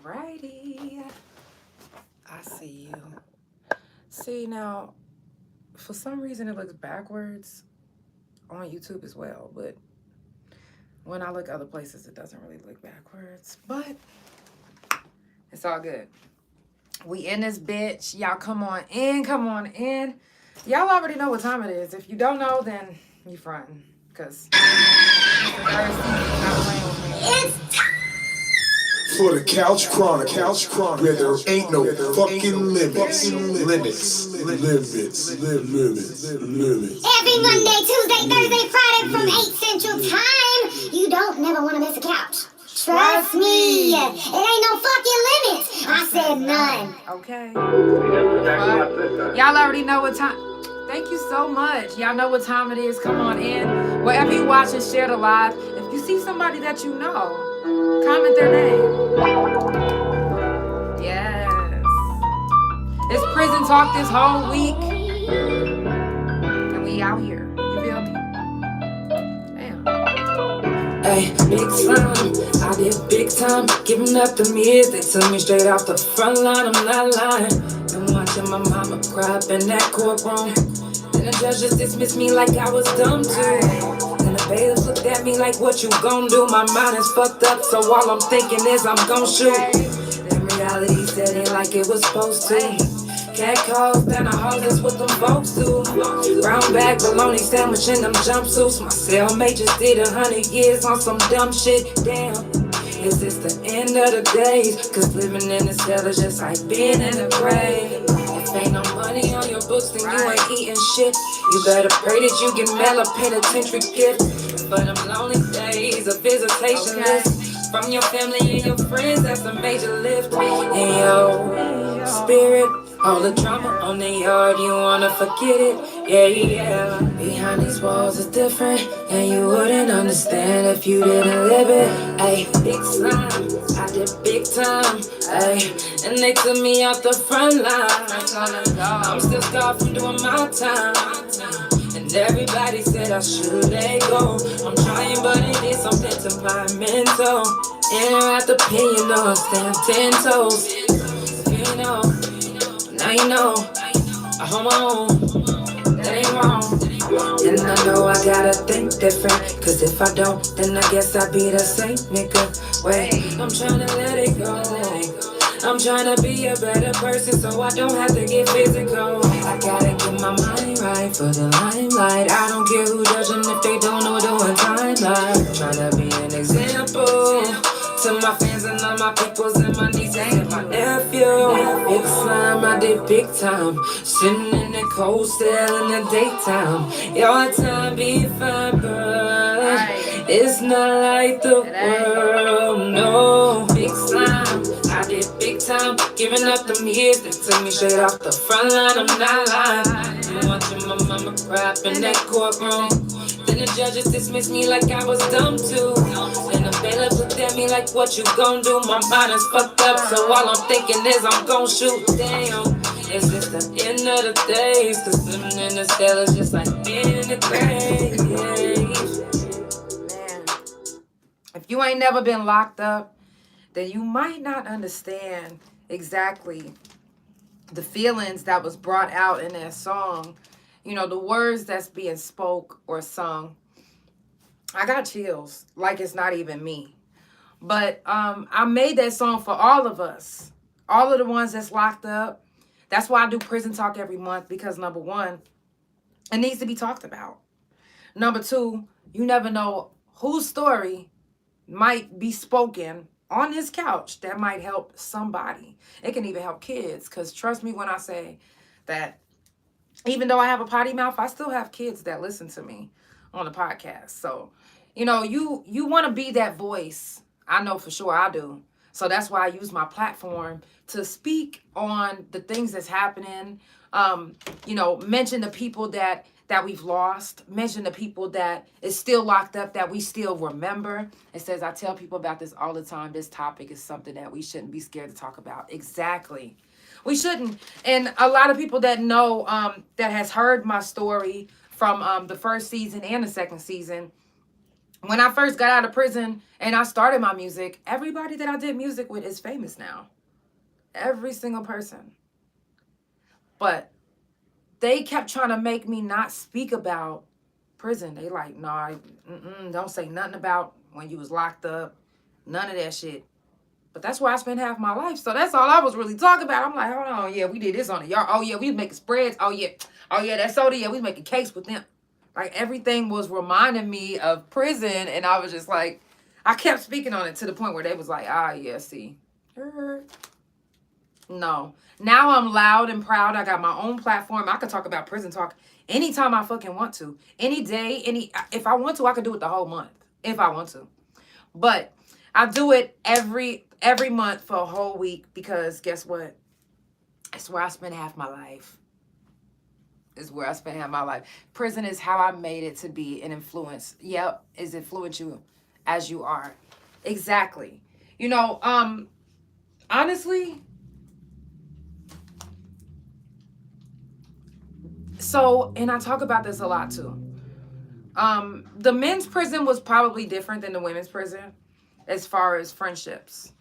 Alrighty. I see you. See, now, for some reason it looks backwards on YouTube as well, but when I look other places, it doesn't really look backwards. But it's all good. We in this bitch. Y'all come on in. Come on in. Y'all already know what time it is. If you don't know, then you frontin'. Because it's the third season. Not playing with me. It's time for the Couch Chronicles, where there ain't no fucking limits. Every Monday, Tuesday, Thursday, Friday from 8 Central Time. You don't never want to miss a couch. Trust me. It ain't no fucking limits. I said none. Okay. Y'all already know what time. Thank you so much. Y'all know what time it is. Come on in. Wherever you watch and share the live. If you see somebody that you know, comment their name. Yes. It's prison talk this whole week. And we out here. You feel me? Damn. Hey, big time, I did big time, giving up the mirrors, they took me straight off the front line, I'm not lying. Been watching my mama cry up in that courtroom, and the judge just dismissed me like I was dumb too. And the bailiffs looked at me like, what you gon' do? My mind is fucked up, so all I'm thinking is I'm gon' shoot. Then reality set in like it was supposed to. Cat calls down the hall, that's what them folks do. Brown bag, bologna sandwich in them jumpsuits. My cellmate just did 100 years on some dumb shit. Damn, is this the end of the days? Cause living in the cell is just like being in the grave. If ain't no money on your books, then you ain't eating shit. You better pray that you get mail a penitentiary gift. For them lonely days, a visitation list from your family and your friends, that's a major lift. And yo, spirit, all the drama on the yard, you wanna forget it, yeah. Behind these walls is different, and you wouldn't understand if you didn't live it. Ayy, big slime, I did big time, ayy, and they took me out the front line. I'm still scarred from doing my time, and everybody said I should let go. I'm trying, but it is something temperamental. In or out the pin, you know I stand 10 toes. You know. Now you know, I hold my own, that ain't wrong. And I know I gotta think different, cause if I don't, then I guess I be the same nigga. Wait, I'm tryna let it go. I'm tryna be a better person so I don't have to get physical. I gotta get my mind right for the limelight. I don't care who judging if they don't know doing timeline. Tryna be an example to my fans and all my peoples and my nieces and my nephew. Big slime, I did big time. Sitting in the cold cell in the daytime. Your time be fine, but it's not like the world, no. Big slime, I did big time. Giving up them years that took me straight off the front line, I'm not lying. I'm watching my mama cry up in that courtroom. Then the judges dismissed me like I was dumb too. And the bailiff looked at me like, what you gon' do? My mind is fucked up, so all I'm thinking is I'm gon' shoot. Damn, it's just the end of the days. Cause living in the cell is just like being in the grave. Man, if you ain't never been locked up, then you might not understand exactly the feelings that was brought out in that song. You know, the words that's being spoke or sung. I got chills, like it's not even me. But I made that song for all of us. All of the ones that's locked up. That's why I do prison talk every month, because number one, it needs to be talked about. Number two, you never know whose story might be spoken on this couch that might help somebody. It can even help kids, because trust me when I say that even though I have a potty mouth, I still have kids that listen to me on the podcast. So, you know, you want to be that voice. I know for sure I do. So that's why I use my platform to speak on the things that's happening. You know, mention the people that we've lost. Mention the people that is still locked up that we still remember. It says, I tell people about this all the time. This topic is something that we shouldn't be scared to talk about. Exactly. We shouldn't. And a lot of people that know, that has heard my story from the first season and the second season, When I first got out of prison and I started my music, everybody that I did music with is famous now. Every single person. But they kept trying to make me not speak about prison. They like, nah, don't say nothing about when you was locked up. None of that shit. But that's where I spent half my life. So that's all I was really talking about. I'm like, hold on, yeah, we did this on the yard. Oh, yeah, we was making spreads. Oh, yeah, that soda, yeah, we was making cakes with them. Like, everything was reminding me of prison. And I was just like, I kept speaking on it to the point where they was like, yeah, see. No. Now I'm loud and proud. I got my own platform. I could talk about prison talk anytime I fucking want to. Any day, if I want to, I could do it the whole month. If I want to. But I do it every month for a whole week because guess what? It's where I spend half my life. Prison is how I made it to be an influence. Yep, is influence you as you are. Exactly. You know, honestly, so, and I talk about this a lot too. The men's prison was probably different than the women's prison as far as friendships.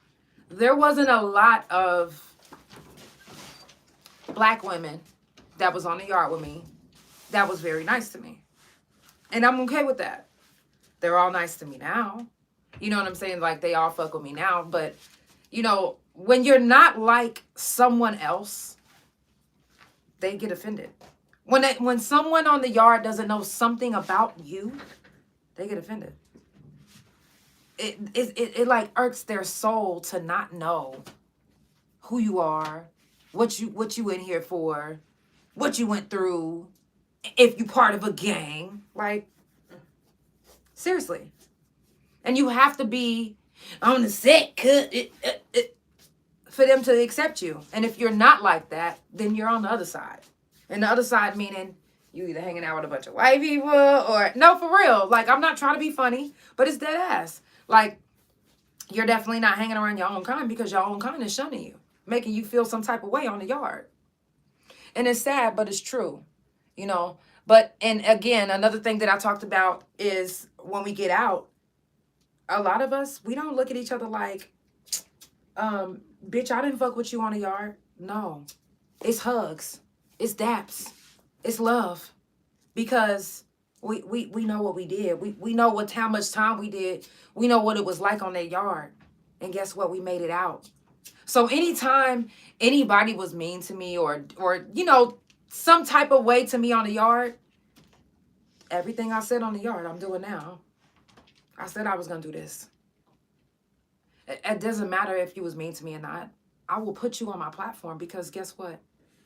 There wasn't a lot of black women that was on the yard with me that was very nice to me. And I'm okay with that. They're all nice to me now. You know what I'm saying? Like, they all fuck with me now. But, you know, when you're not like someone else, they get offended. When someone on the yard doesn't know something about you, they get offended. It like irks their soul to not know who you are, what you in here for, what you went through, if you part of a gang. Like, seriously. And you have to be on the set for them to accept you. And if you're not like that, then you're on the other side. And the other side meaning you either hanging out with a bunch of white people or... No, for real. Like, I'm not trying to be funny, but it's dead ass. Like, you're definitely not hanging around your own kind because your own kind is shunning you, making you feel some type of way on the yard. And it's sad, but it's true, you know. But, and again, another thing that I talked about is when we get out, a lot of us, we don't look at each other like, bitch, I didn't fuck with you on the yard. No. It's hugs. It's daps. It's love. Because we know what we did. We know how much time we did. We know what it was like on that yard. And guess what? We made it out. So anytime anybody was mean to me or you know, some type of way to me on the yard, everything I said on the yard, I'm doing now. I said I was going to do this. It doesn't matter if you was mean to me or not. I will put you on my platform because guess what?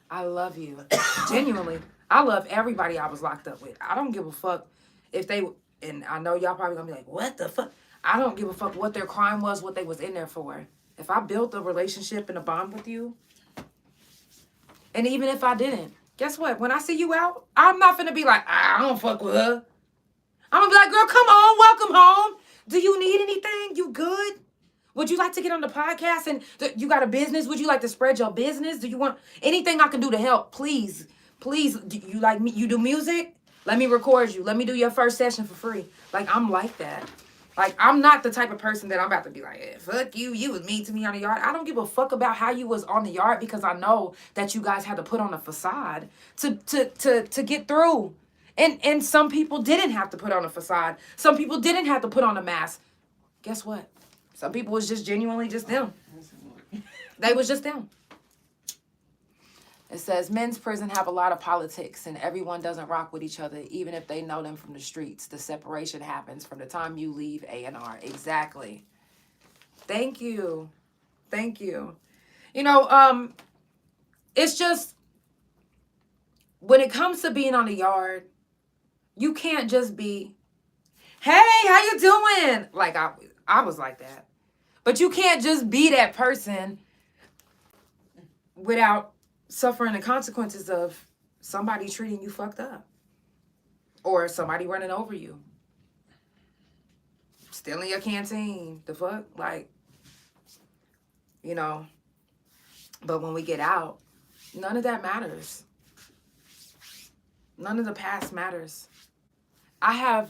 I love you. Genuinely. I love everybody I was locked up with. I don't give a fuck if they, and I know y'all probably going to be like, what the fuck? I don't give a fuck what their crime was, what they was in there for. If I built a relationship and a bond with you, and even if I didn't, guess what? When I see you out, I'm not finna be like, I don't fuck with her. I'm gonna be like, girl, come on, welcome home. Do you need anything? You good? Would you like to get on the podcast and you got a business? Would you like to spread your business? Do you want anything I can do to help? Please, do you like me? You do music? Let me record you. Let me do your first session for free. Like, I'm like that. Like, I'm not the type of person that I'm about to be like, hey, fuck you. You was mean to me on the yard. I don't give a fuck about how you was on the yard because I know that you guys had to put on a facade to get through. And some people didn't have to put on a facade. Some people didn't have to put on a mask. Guess what? Some people was just genuinely just them. They was just them. It says, men's prison have a lot of politics and everyone doesn't rock with each other, even if they know them from the streets. The separation happens from the time you leave A&R. Exactly. Thank you. Thank you. You know, it's just, when it comes to being on the yard, you can't just be, hey, how you doing? Like, I was like that. But you can't just be that person without suffering the consequences of somebody treating you fucked up. Or somebody running over you. Stealing your canteen. The fuck? Like, you know. But when we get out, none of that matters. None of the past matters. Matter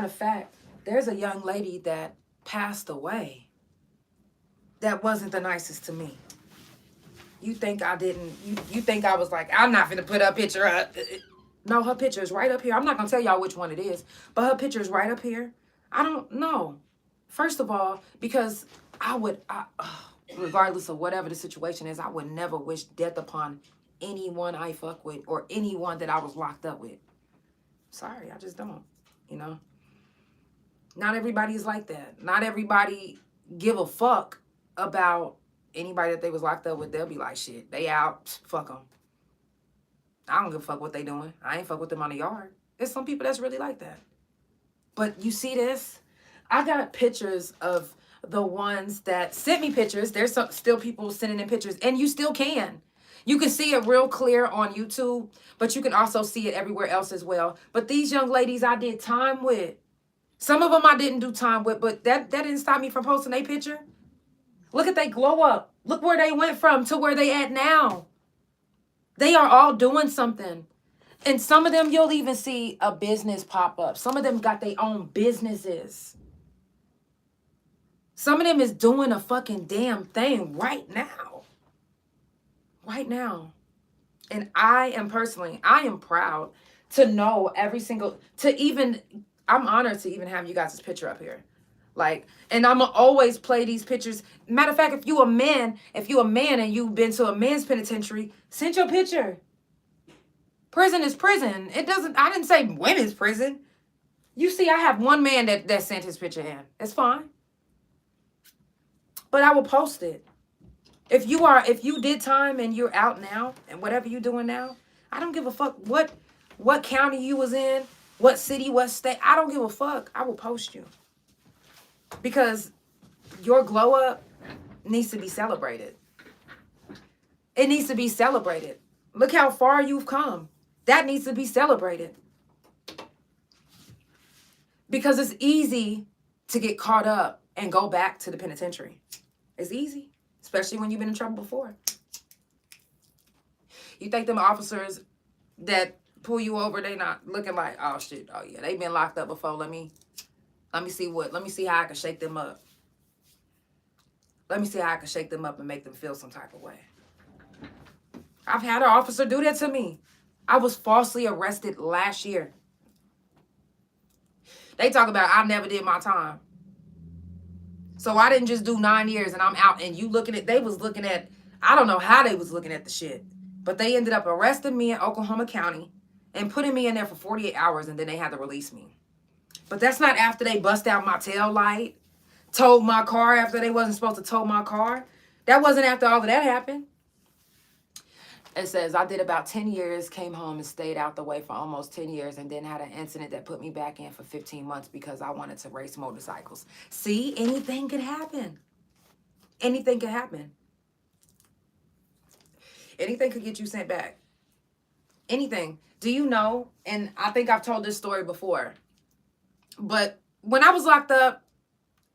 of fact, there's a young lady that passed away that wasn't the nicest to me. You think I didn't, you think I was like, I'm not finna put her picture up. No, her picture is right up here. I'm not gonna tell y'all which one it is, but her picture is right up here. I don't know. First of all, because regardless of whatever the situation is, I would never wish death upon anyone I fuck with or anyone that I was locked up with. Sorry, I just don't, you know. Not everybody is like that. Not everybody give a fuck about anybody that they was locked up with. They'll be like, shit, they out, fuck them. I don't give a fuck what they doing. I ain't fuck with them on the yard. There's some people that's really like that. But you see this? I got pictures of the ones that sent me pictures. There's still people sending in pictures, and you still can. You can see it real clear on YouTube, but you can also see it everywhere else as well. But these young ladies I did time with. Some of them I didn't do time with, but that didn't stop me from posting a picture. Look at they glow up. Look where they went from to where they at now. They are all doing something. And some of them, you'll even see a business pop up. Some of them got their own businesses. Some of them is doing a fucking damn thing right now. Right now. And I am proud to know I'm honored to even have you guys' picture up here. Like, and I'm going to always play these pictures. Matter of fact, if you a man and you've been to a men's penitentiary, send your picture. Prison is prison. I didn't say women's prison. You see, I have one man that sent his picture in. It's fine. But I will post it. If you did time and you're out now and whatever you're doing now, I don't give a fuck what county you was in, what city, what state. I don't give a fuck. I will post you. Because your glow up needs to be celebrated. It needs to be celebrated. Look how far you've come. That needs to be celebrated. Because it's easy to get caught up and go back to the penitentiary. It's easy, especially when you've been in trouble before. You think them officers that pull you over, they not looking like, oh shit, oh yeah, they've been locked up before. Let me see how I can shake them up. Let me see how I can shake them up and make them feel some type of way. I've had an officer do that to me. I was falsely arrested last year. They talk about I never did my time. So I didn't just do 9 years and I'm out. And they was looking at, I don't know how they was looking at the shit. But they ended up arresting me in Oklahoma County and putting me in there for 48 hours and then they had to release me. But that's not after they bust out my tail light, towed my car after they wasn't supposed to tow my car. That wasn't after all of that happened. It says, I did about 10 years, came home and stayed out the way for almost 10 years and then had an incident that put me back in for 15 months because I wanted to race motorcycles. See, anything could happen. Anything could happen. Anything could get you sent back. Anything. Do you know, and I think I've told this story before, but when I was locked up,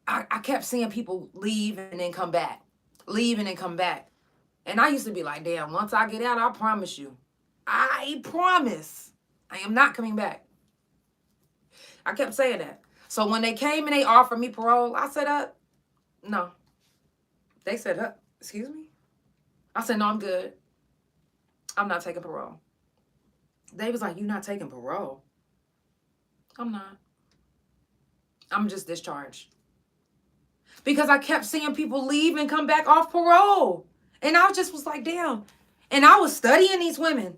I kept seeing people leave and then come back. Leave and then come back. And I used to be like, damn, once I get out, I promise you. I promise. I am not coming back. I kept saying that. So when they came and they offered me parole, I said, no. They said, excuse me? I said, no, I'm good. I'm not taking parole. They was like, you not taking parole? I'm not. I'm just discharged. Because I kept seeing people leave and come back off parole. And I just was like, damn. And I was studying these women.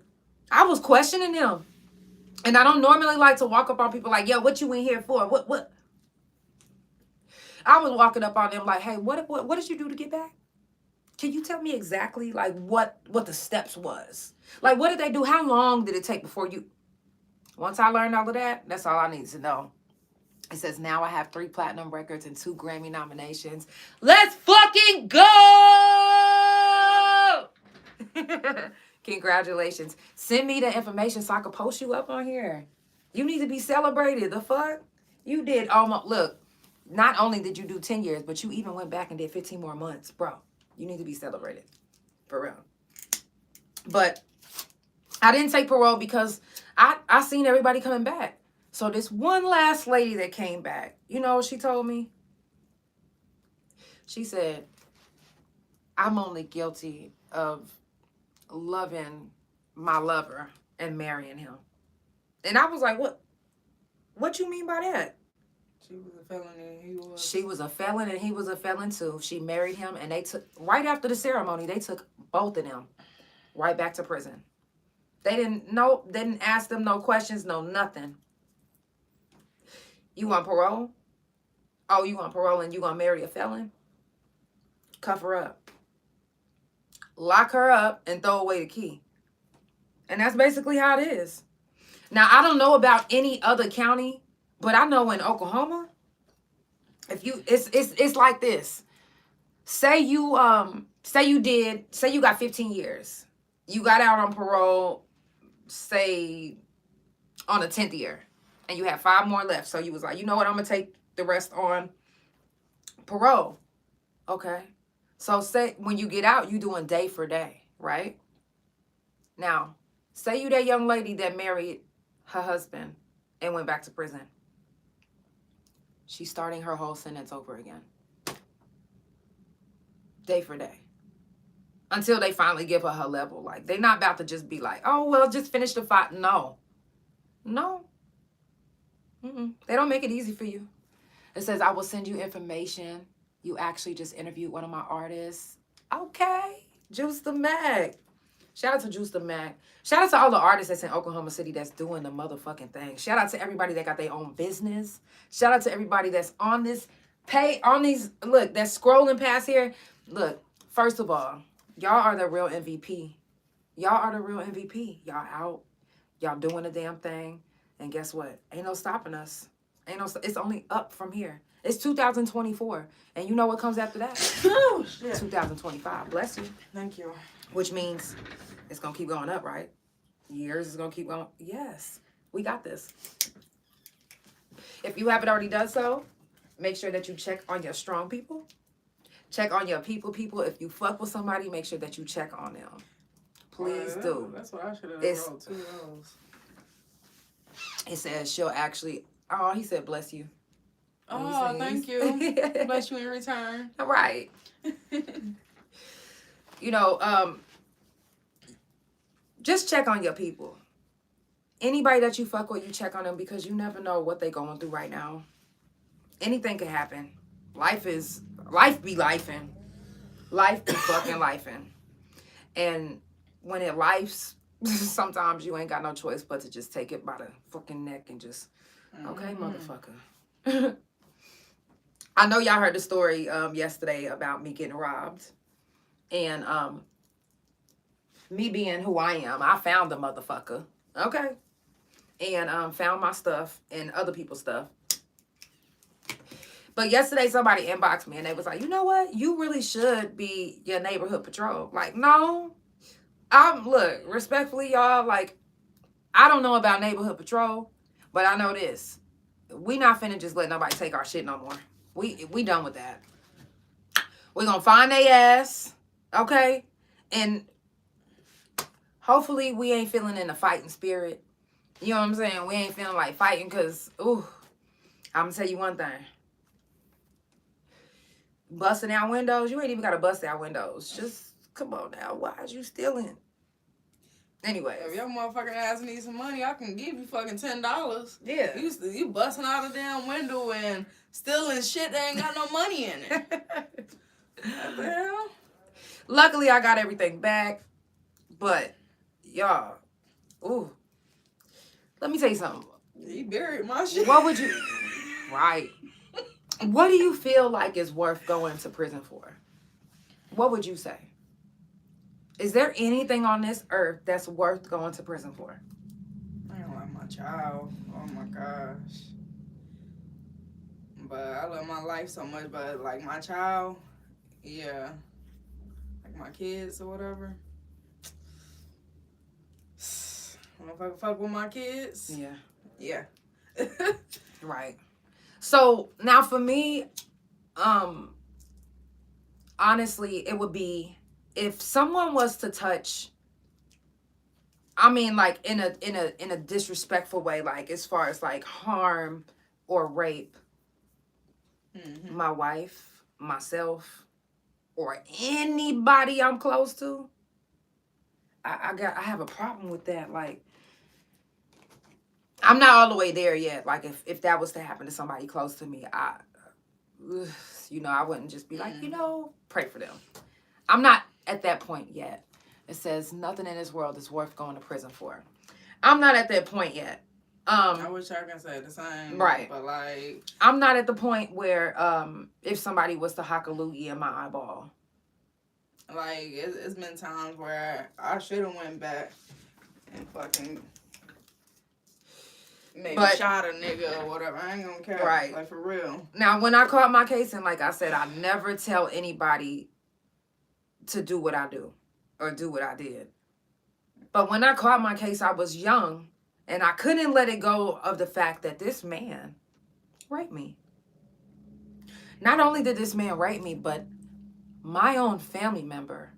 I was questioning them. And I don't normally like to walk up on people like, yo, what you in here for? What? I was walking up on them like, hey, what did you do to get back? Can you tell me exactly like what the steps was? Like, what did they do? How long did it take before you? Once I learned all of that, that's all I need to know. It says, now I have 3 platinum records and 2 Grammy nominations. Let's fucking go! Congratulations. Send me the information so I can post you up on here. You need to be celebrated. The fuck? You did almost, look, not only did you do 10 years, but you even went back and did 15 more months. Bro, you need to be celebrated. For real. But I didn't take parole because I seen everybody coming back. So this one last lady that came back, you know what she told me? She said, I'm only guilty of loving my lover and marrying him. And I was like, what you mean by that? She was a felon and he was. She was a felon and he was a felon too. She married him and they took, right after the ceremony, they took both of them right back to prison. They didn't ask them no questions, no nothing. You on parole? Oh, you on parole and you gonna marry a felon? Cuff her up. Lock her up and throw away the key. And that's basically how it is. Now, I don't know about any other county, but I know in Oklahoma, if you it's like this. Say you got 15 years. You got out on parole, say on the 10th year, and you have 5 more left. So you was like, you know what, I'm gonna take the rest on parole. Okay. So say when you get out, you doing day for day, right? Now, say you that young lady that married her husband and went back to prison. She's starting her whole sentence over again. Day for day. Until they finally give her level. Like, they're not about to just be like, oh, well, just finish the fight. No. They don't make it easy for you. It says, I will send you information. You actually just interviewed one of my artists. Okay. Juice the Mac. Shout out to Juice the Mac. Shout out to all the artists that's in Oklahoma City that's doing the motherfucking thing. Shout out to everybody that got their own business. Shout out to everybody that's on this look, that's scrolling past here. Look, first of all, y'all are the real MVP. Y'all are the real MVP. Y'all out. Y'all doing the damn thing. And guess what? Ain't no stopping us. It's only up from here. It's 2024. And you know what comes after that? Oh, shit. 2025. Bless you. Thank you. Which means it's going to keep going up, right? Years is going to keep going. Yes, we got this. If you haven't already done so, make sure that you check on your strong people. Check on your people. If you fuck with somebody, make sure that you check on them. Please do. That's what I should have wrote too. It says she'll actually, oh, he said bless you. Oh, thank you. Bless you in return. All right. You know, just check on your people. Anybody that you fuck with, you check on them because you never know what they're going through right now. Anything could happen. Life be lifing. Life be fucking lifing. And when it lifes, sometimes you ain't got no choice but to just take it by the fucking neck and just, okay, motherfucker. I know y'all heard the story yesterday about me getting robbed. And me being who I am, I found the motherfucker. Okay. And found my stuff and other people's stuff. But yesterday somebody inboxed me and they was like, you know what? You really should be your neighborhood patrol. Like, no. Look, respectfully, y'all, like, I don't know about neighborhood patrol, but I know this. We not finna just let nobody take our shit no more. We done with that. We gonna find their ass, okay? And hopefully we ain't feeling in the fighting spirit. You know what I'm saying? We ain't feeling like fighting because, ooh, I'm gonna tell you one thing. Busting out windows, you ain't even gotta bust out windows. Just, come on now, why is you stealing? Anyway. If your motherfucking ass needs some money, I can give you fucking $10. Yeah. You busting out a damn window and stealing shit that ain't got no money in it. What the hell? Luckily, I got everything back. But, y'all, ooh. Let me tell you something. He buried my shit. What would you... Right. What do you feel like is worth going to prison for? What would you say? Is there anything on this earth that's worth going to prison for? I don't like my child. Oh my gosh. But I love my life so much. But like my child, yeah. Like my kids or whatever. If I fuck with my kids. Yeah. Yeah. Right. So now for me, honestly, it would be if someone was to touch I mean, like in a disrespectful way, like as far as like harm or rape my wife, myself, or anybody I'm close to, I have a problem with that. Like, I'm not all the way there yet. Like, if that was to happen to somebody close to me, I wouldn't just be like, pray for them. I'm not at that point yet. It says nothing in this world is worth going to prison for. I'm not at that point yet. I wish I could say the same. Right. But like, I'm not at the point where if somebody was to hock a loogie in my eyeball. Like, it's been times where I should have went back and fucking maybe shot a nigga or whatever. I ain't gonna care. Right. Like, for real. Now, when I caught my case, and like I said, I never tell anybody to do what I do or do what I did. But when I caught my case, I was young, and I couldn't let it go of the fact that this man raped me. Not only did this man rape me, but my own family member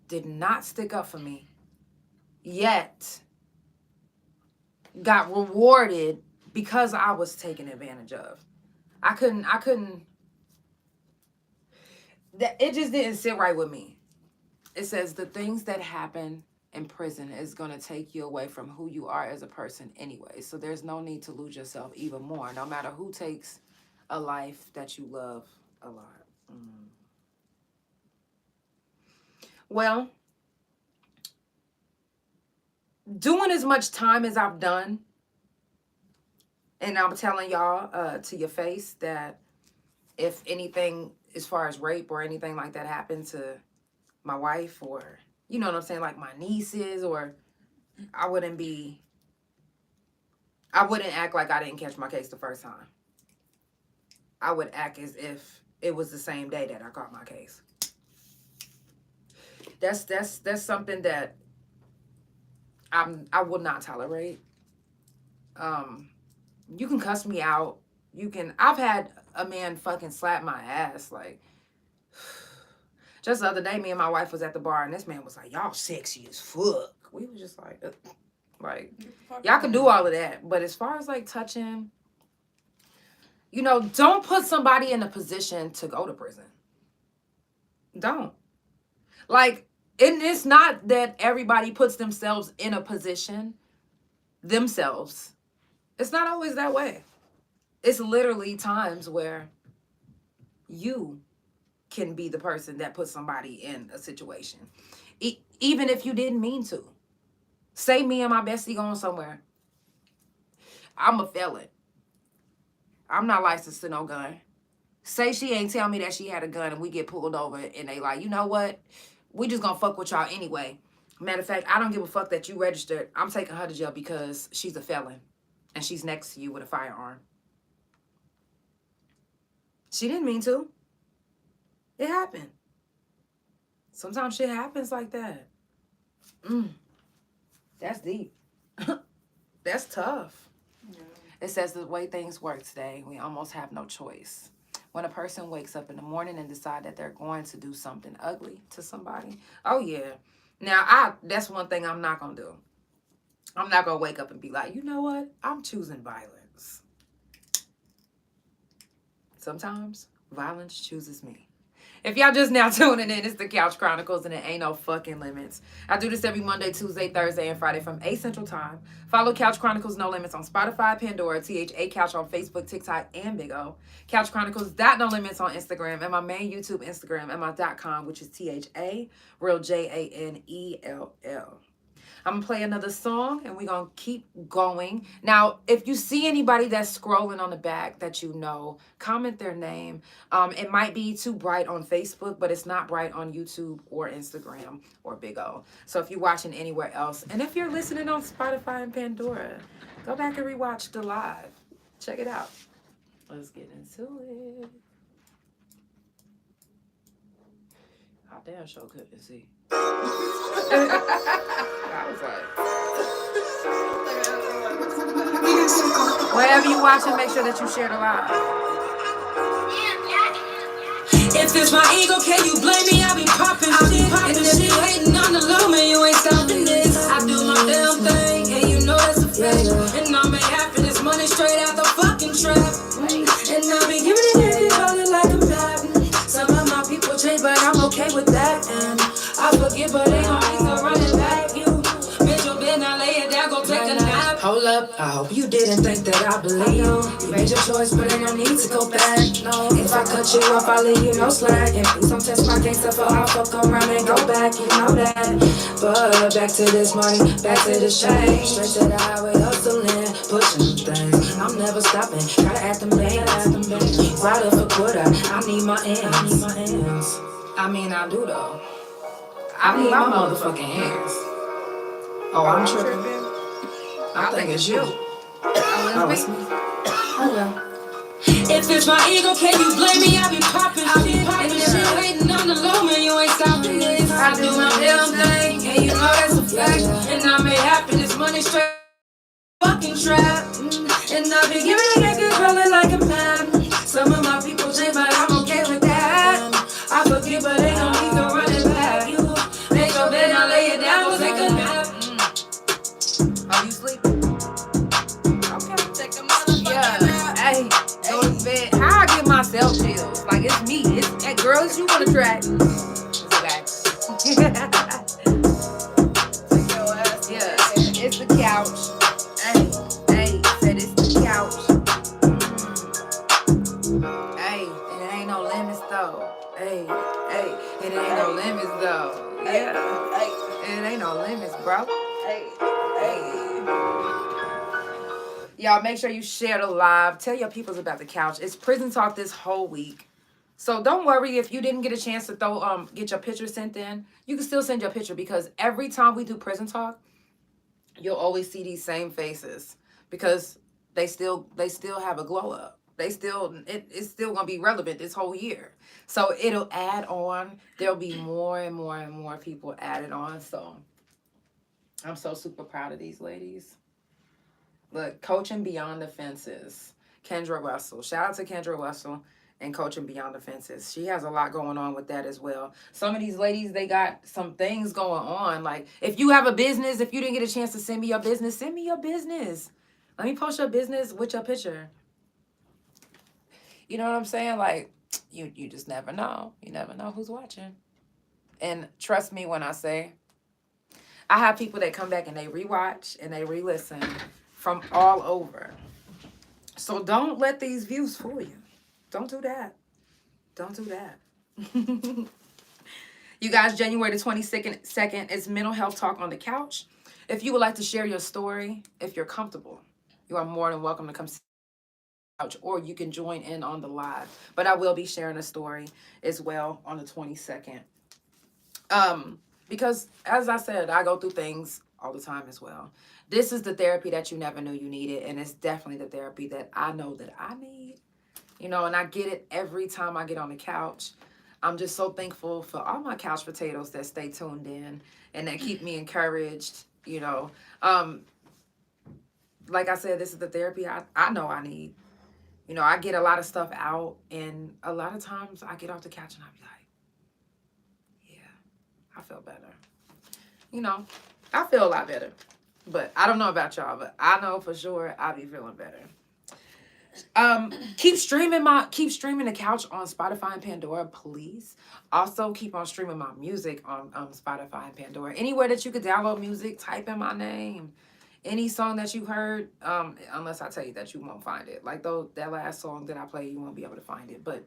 did not stick up for me, yet got rewarded because I was taken advantage of. I couldn't, it just didn't sit right with me. It says the things that happen in prison is going to take you away from who you are as a person anyway. So there's no need to lose yourself even more, no matter who takes a life that you love a lot. Well, doing as much time as I've done, and I'm telling y'all to your face that if anything as far as rape or anything like that happened to my wife, or, you know what I'm saying, like my nieces, or I wouldn't act like I didn't catch my case the first time. I would act as if it was the same day that I caught my case. That's something that I will not tolerate. You can cuss me out. I've had a man fucking slap my ass. Like, just the other day, me and my wife was at the bar, and this man was like, y'all sexy as fuck. We was just like, y'all can do all of that. But as far as like touching, don't put somebody in a position to go to prison. Don't. Like, and it's not that everybody puts themselves in a position themselves. It's not always that way. It's literally times where you can be the person that puts somebody in a situation. Even if you didn't mean to. Say me and my bestie going somewhere. I'm a felon. I'm not licensed to no gun. Say she ain't tell me that she had a gun and we get pulled over and they like, you know what? We just gonna fuck with y'all anyway. Matter of fact, I don't give a fuck that you registered. I'm taking her to jail because she's a felon and she's next to you with a firearm. She didn't mean to. It happened. Sometimes shit happens like that. That's deep. That's tough. Yeah. It says the way things work today, we almost have no choice. When a person wakes up in the morning and decide that they're going to do something ugly to somebody. Oh, yeah. Now, that's one thing I'm not going to do. I'm not going to wake up and be like, you know what? I'm choosing violence. Sometimes violence chooses me. If y'all just now tuning in, it's the Couch Chronicles, and it ain't no fucking limits. I do this every Monday, Tuesday, Thursday, and Friday from 8 Central Time. Follow Couch Chronicles No Limits on Spotify, Pandora, THA Couch on Facebook, TikTok, and Big O. Couch Chronicles No Limits on Instagram, and my main YouTube Instagram, and my .com, which is THA, real JANELL. I'm going to play another song, and we're going to keep going. Now, if you see anybody that's scrolling on the back that you know, comment their name. It might be too bright on Facebook, but it's not bright on YouTube or Instagram or Big O. So if you're watching anywhere else, and if you're listening on Spotify and Pandora, go back and rewatch the live. Check it out. Let's get into it. I damn sure couldn't see. I was like, wherever you watching, make sure that you share the live. If it's my ego, can you blame me? I be popping shit. And if you hating on the low, man, you ain't stopping this. I do my damn thing. forget, but ain't no need to run it back. You bitch your bed, now lay it down, go take a nap. Hold up, I hope you didn't think that I believe you. You made your choice, but ain't no need to go back. No, if I cut you off, I'll leave you no slack. And please don't test my gangsta, for I'll fuck around and go back, you know that. But back to this money, back to the shade. Straight to the highway, hustling, pushing things. I'm never stopping, gotta act them bang, Right up a quarter, I need my ends. I mean, I do though. I need my motherfucking hands. Oh, I'm tripping. I think it's you. Oh, it's me. Oh, well. If it's my ego, can you blame me? I be popping shit. And this shit waiting on the low, man, you ain't stopping this. I do my damn thing, and you know that's a fact. And I may happen, this money straight fucking trap. And I be giving a nigga rolling like a man. Some of my people change, but I'm okay with that. I forgive, but ain't no need to run it back. You make your bed, now lay it down, go take a nap. Oh, you sleeping? Okay. Take a motherfucking nap. Hey, go to bed. How I get myself chills? Like, it's me. It's hey, girls, you want to track. It's okay. Take your ass. Yeah, it's the couch. Hey, said it's the couch. Hey, it ain't no limits though. Hey, it ain't no limits though. Yeah, it ain't no limits, bro. Hey. Y'all make sure you share the live. Tell your peoples about the couch. It's prison talk this whole week. So don't worry if you didn't get a chance to get your picture sent in. You can still send your picture because every time we do prison talk, you'll always see these same faces because they still have a glow up. It's still gonna be relevant this whole year. So it'll add on. There'll be more and more and more people added on. So I'm so super proud of these ladies. Look, Coaching Beyond the Fences. Kendra Russell. Shout out to Kendra Russell and Coaching Beyond the Fences. She has a lot going on with that as well. Some of these ladies, they got some things going on. Like, if you have a business, if you didn't get a chance to send me your business, send me your business. Let me post your business with your picture. You know what I'm saying? Like, you just never know. You never know who's watching. And trust me when I say, I have people that come back and they rewatch and they re-listen from all over. So don't let these views fool you. Don't do that. Don't do that. You guys, January the 22nd is Mental Health Talk on the Couch. If you would like to share your story, if you're comfortable, you are more than welcome to come see the couch, or you can join in on the live. But I will be sharing a story as well on the 22nd. Because as I said, I go through things all the time as well. This is the therapy that you never knew you needed, and it's definitely the therapy that I know that I need. You know, and I get it every time I get on the couch. I'm just so thankful for all my couch potatoes that stay tuned in and that keep me encouraged, you know. Like I said, this is the therapy I know I need. You know, I get a lot of stuff out, and a lot of times I get off the couch and I be like, yeah, I feel better. You know, I feel a lot better. But I don't know about y'all, but I know for sure I'll be feeling better. Keep streaming the couch on Spotify and Pandora, please. Also, keep on streaming my music on Spotify and Pandora. Anywhere that you could download music, type in my name. Any song that you heard, unless I tell you that you won't find it. Like that last song that I played, you won't be able to find it. But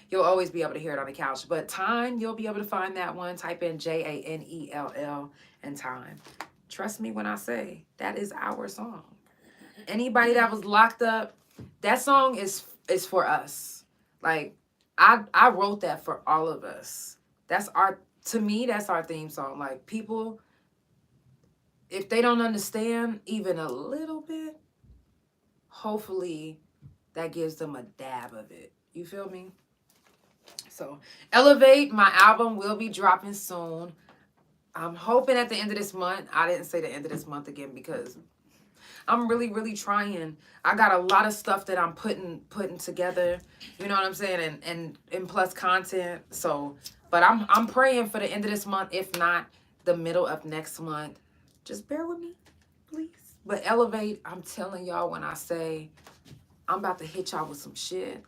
you'll always be able to hear it on the couch. But Time, you'll be able to find that one. Type in JANELL and Time. Trust me when I say that is our song. Anybody that was locked up, that song is for us. Like, I wrote that for all of us. To me, that's our theme song. Like, people, if they don't understand even a little bit, hopefully that gives them a dab of it. You feel me? So, Elevate, my album will be dropping soon. I'm hoping at the end of this month. I didn't say the end of this month again because I'm really, really trying. I got a lot of stuff that I'm putting together. You know what I'm saying? And plus content. So, but I'm praying for the end of this month. If not, the middle of next month. Just bear with me, please. But Elevate, I'm telling y'all when I say I'm about to hit y'all with some shit.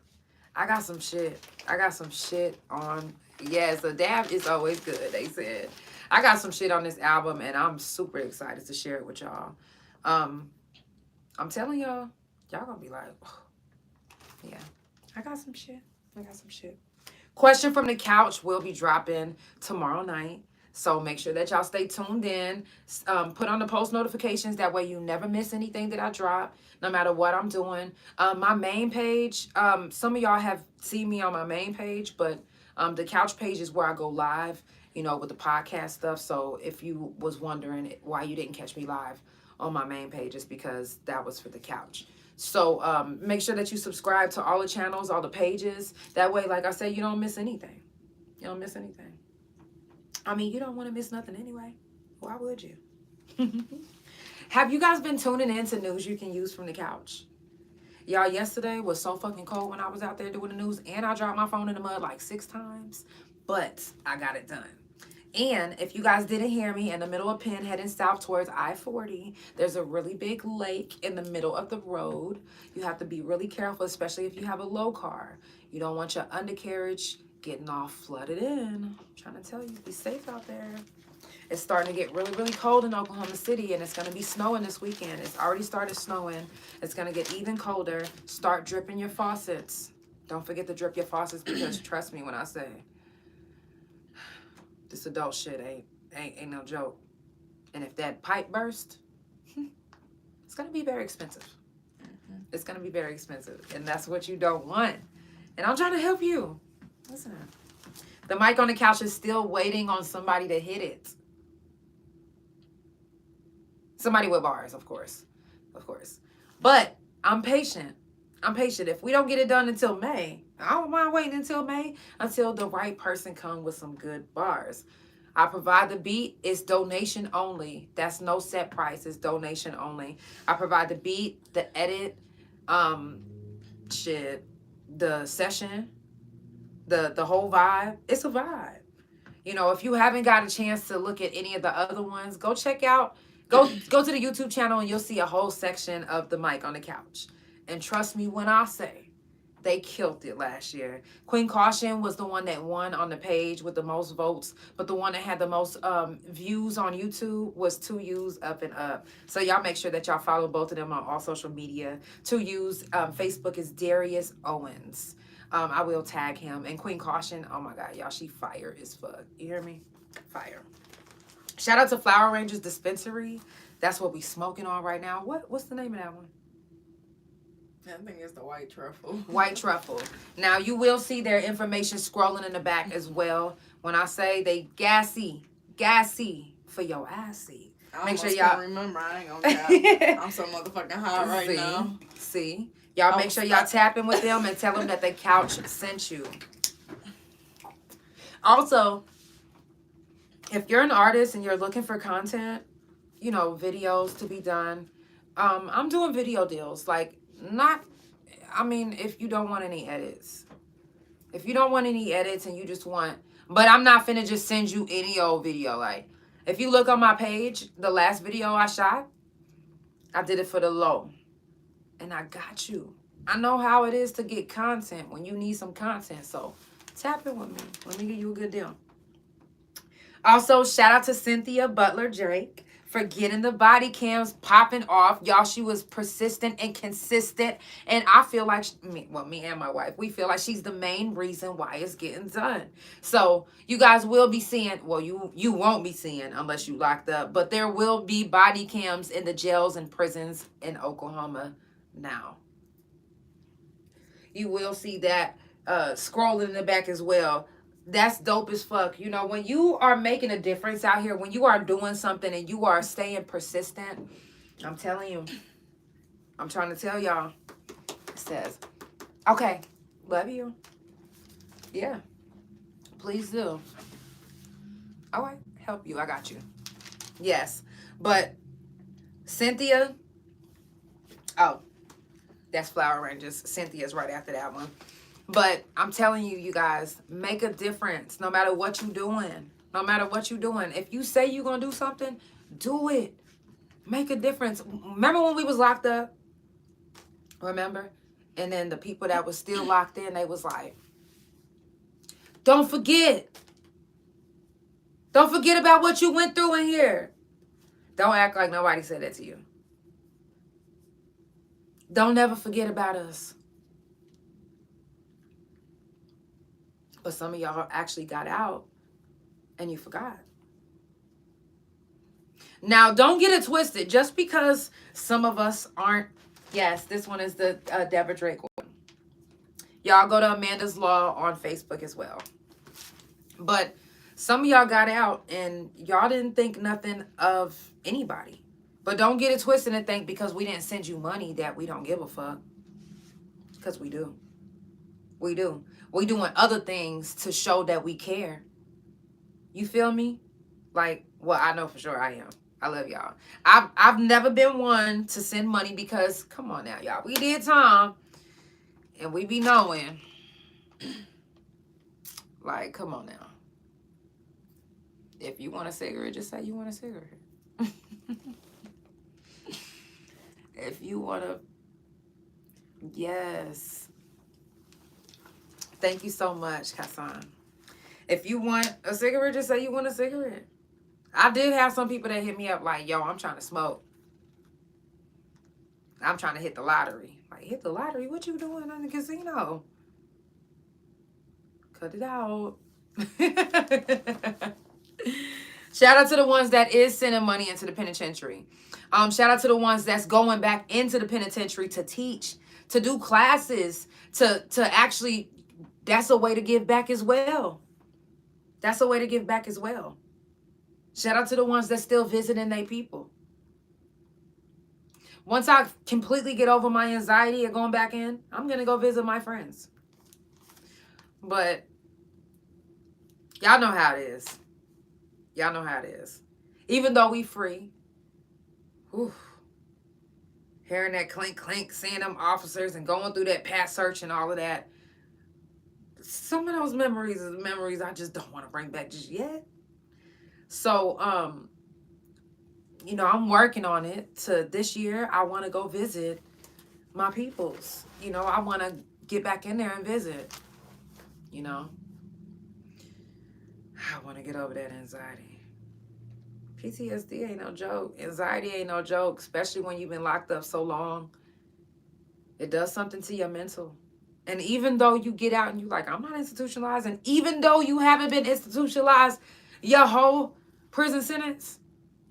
I got some shit on. Yes, a dab is always good, they said. I got some shit on this album, and I'm super excited to share it with y'all. I'm telling y'all gonna be like, oh, yeah, I got some shit. Question from the Couch will be dropping tomorrow night. So make sure that y'all stay tuned in. Put on the post notifications. That way you never miss anything that I drop, no matter what I'm doing. My main page, some of y'all have seen me on my main page, but the Couch page is where I go live, with the podcast stuff. So if you was wondering why you didn't catch me live on my main page, it's because that was for the Couch. So make sure that you subscribe to all the channels, all the pages. That way, like I said, you don't miss anything. I mean, you don't want to miss nothing anyway. Why would you? Have you guys been tuning in to news you can use from the Couch? Y'all, yesterday was so fucking cold when I was out there doing the news, and I dropped my phone in the mud like 6 times, but I got it done. And if you guys didn't hear me, in the middle of Penn heading south towards I-40, there's a really big lake in the middle of the road. You have to be really careful, especially if you have a low car. You don't want your undercarriage getting all flooded in. I'm trying to tell you, be safe out there. It's starting to get really, really cold in Oklahoma City, and it's going to be snowing this weekend. It's already started snowing. It's going to get even colder. Start dripping your faucets. Don't forget to drip your faucets, because trust me when I say, this adult shit ain't no joke. And if that pipe burst, it's going to be very expensive. It's going to be very expensive. And that's what you don't want. And I'm trying to help you. Listen. The mic on the couch is still waiting on somebody to hit it. Somebody with bars, of course. Of course. But I'm patient. If we don't get it done until May, I don't mind waiting until May, until the right person comes with some good bars. I provide the beat. It's donation only. That's no set price. It's donation only. I provide the beat, the edit, the session, the whole vibe. It's a vibe. If you haven't got a chance to look at any of the other ones, go check out, go to the YouTube channel, and you'll see a whole section of the mic on the couch. And trust me when I say, they killed it last year. Queen Caution was the one that won on the page with the most votes, but the one that had the most views on YouTube was 2U's Up and Up. So y'all make sure that y'all follow both of them on all social media. 2U's Facebook is Darius Owens. I will tag him. And Queen Caution, oh my God, y'all, she fire as fuck. You hear me? Fire. Shout out to Flower Rangers Dispensary. That's what we smoking on right now. What's the name of that one? I think it's the White Truffle. White Truffle. Now, you will see their information scrolling in the back as well. When I say they gassy for your assy. Make sure y'all remember. I ain't gonna cap. I'm so motherfucking hot right now. See? Y'all make sure y'all tap in with them and tell them that the couch sent you. Also, if you're an artist and you're looking for content, videos to be done, I'm doing video deals. If you don't want any edits. If you don't want any edits and you just want, but I'm not finna just send you any old video. If you look on my page, the last video I shot, I did it for the low. And I got you. I know how it is to get content when you need some content. So tap in with me. Let me give you a good deal. Also, shout out to Cynthia Butler Drake for getting the body cams popping off. Y'all, she was persistent and consistent. And I feel like, me and my wife, we feel like she's the main reason why it's getting done. So you guys will be seeing, well, you won't be seeing unless you locked up, but there will be body cams in the jails and prisons in Oklahoma now. You will see that scrolling in the back as well. That's dope as fuck. When you are making a difference out here, when you are doing something and you are staying persistent, I'm telling you, I'm trying to tell y'all, it says, okay, love you. Yeah, please do. All right, help you. I got you. Yes, but Cynthia, oh, that's Flower Rangers. Cynthia's right after that one. But I'm telling you, you guys, make a difference no matter what you're doing. No matter what you're doing. If you say you're going to do something, do it. Make a difference. Remember when we was locked up? Remember? And then the people that was still locked in, they was like, don't forget Don't forget about what you went through in here. Don't act like nobody said that to you. Don't never forget about us. But some of y'all actually got out and you forgot. Now, don't get it twisted. Just because some of us aren't, yes, this one is the Deborah Drake one. Y'all go to Amanda's Law on Facebook as well. But some of y'all got out and y'all didn't think nothing of anybody. But don't get it twisted and think because we didn't send you money that we don't give a fuck. Because we do. We do. We doing other things to show that we care. You feel me? Like, well, I know for sure I am. I love y'all. I've never been one to send money because, come on now, y'all. We did time. And we be knowing. Like, come on now. If you want a cigarette, just say you want a cigarette. If you want to, yes. Thank you so much, Hassan. If you want a cigarette, just say you want a cigarette. I did have some people that hit me up like, yo, I'm trying to smoke. I'm trying to hit the lottery. Like, hit the lottery? What you doing in the casino? Cut it out. Shout out to the ones that is sending money into the penitentiary. Shout out to the ones that's going back into the penitentiary to teach, to do classes, to actually, that's a way to give back as well. That's a way to give back as well. Shout out to the ones that still visiting their people. Once I completely get over my anxiety of going back in, I'm going to go visit my friends. But y'all know how it is. Y'all know how it is. Even though we free, whew, hearing that clink, clink, seeing them officers and going through that pat search and all of that, some of those memories are memories I just don't want to bring back just yet. So, you know, I'm working on it to this year. I want to go visit my peoples. You know, I want to get back in there and visit, you know. I want to get over that anxiety. PTSD ain't no joke. Anxiety ain't no joke, especially when you've been locked up so long. It does something to your mental. And even though you get out and you're like, I'm not institutionalized, and even though you haven't been institutionalized your whole prison sentence,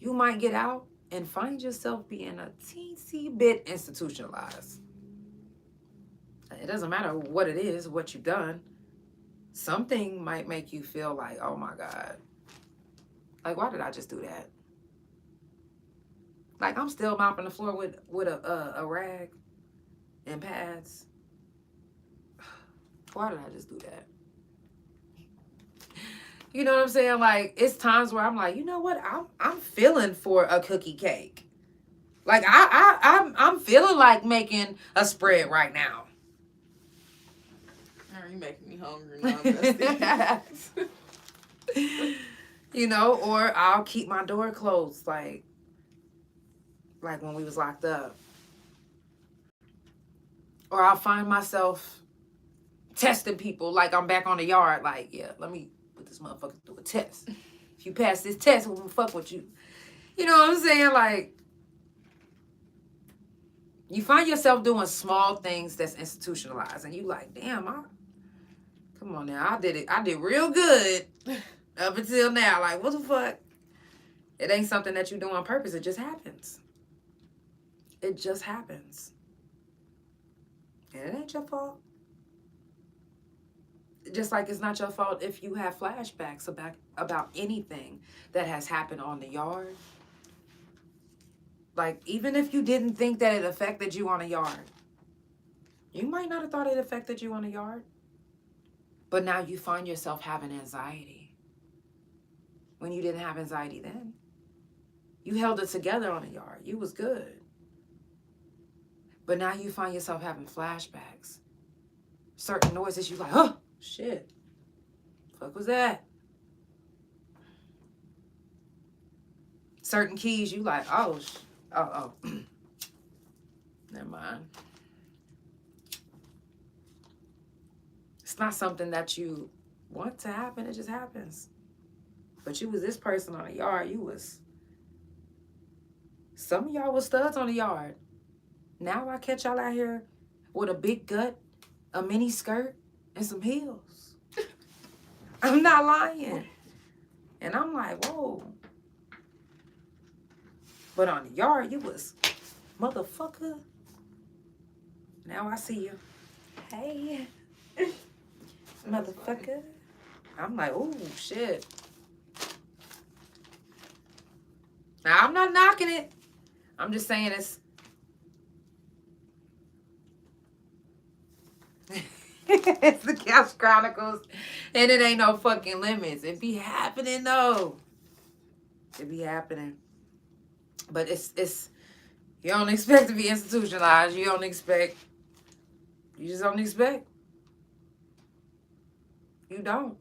you might get out and find yourself being a teensy bit institutionalized. It doesn't matter what it is, what you've done. Something might make you feel like, oh my God. Like, why did I just do that? Like, I'm still mopping the floor with a rag and pads. Why did I just do that? You know what I'm saying? Like, it's times where I'm like, you know what? I'm feeling for a cookie cake. Like, I'm feeling like making a spread right now. You making me hungry now. You know, or I'll keep my door closed, like when we was locked up. Or I'll find myself testing people like I'm back on the yard. Like, yeah, let me put this motherfucker through a test. If you pass this test, we're gonna fuck with you. You know what I'm saying? Like, you find yourself doing small things that's institutionalized, and you like, damn, come on now, I did it. I did real good up until now. Like, what the fuck? It ain't something that you do on purpose. It just happens. It just happens. And it ain't your fault. Just like it's not your fault if you have flashbacks about anything that has happened on the yard. Like, even if you didn't think that it affected you on a yard, you might not have thought it affected you on a yard. But now you find yourself having anxiety when you didn't have anxiety then. You held it together on a yard. You was good. But now you find yourself having flashbacks. Certain noises, you like, oh, shit. Fuck was that? Certain keys, you like, oh. Never mind. It's not something that you want to happen. It just happens. But you was this person on the yard. Some of y'all was studs on the yard. Now I catch y'all out here with a big gut, a mini skirt, and some heels. I'm not lying. And I'm like, whoa. But on the yard, you was motherfucker. Now I see you. Hey. Motherfucker. I'm like, oh, shit. Now, I'm not knocking it. I'm just saying it's... It's the Couch Chronicles. And it ain't no fucking limits. It be happening, though. It be happening. But it's... You don't expect to be institutionalized. You just don't expect. You don't.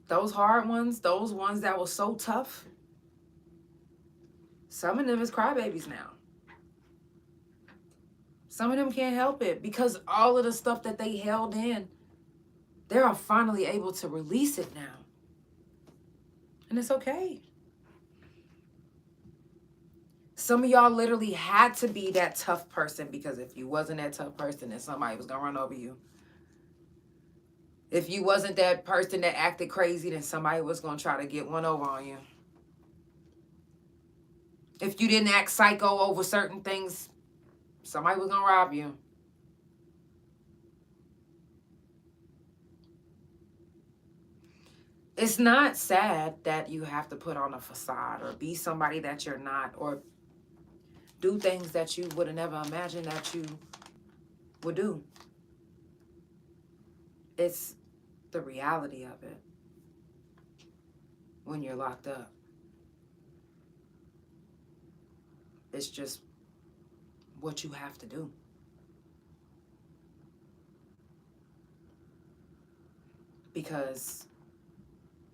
Those hard ones, those ones that were so tough, some of them is crybabies now. Some of them can't help it because all of the stuff that they held in, they are finally able to release it now. And it's okay. Some of y'all literally had to be that tough person because if you wasn't that tough person, then somebody was going to run over you. If you wasn't that person that acted crazy, then somebody was going to try to get one over on you. If you didn't act psycho over certain things, somebody was going to rob you. It's not sad that you have to put on a facade or be somebody that you're not or do things that you would have never imagined that you would do. It's the reality of it when you're locked up. It's just what you have to do. Because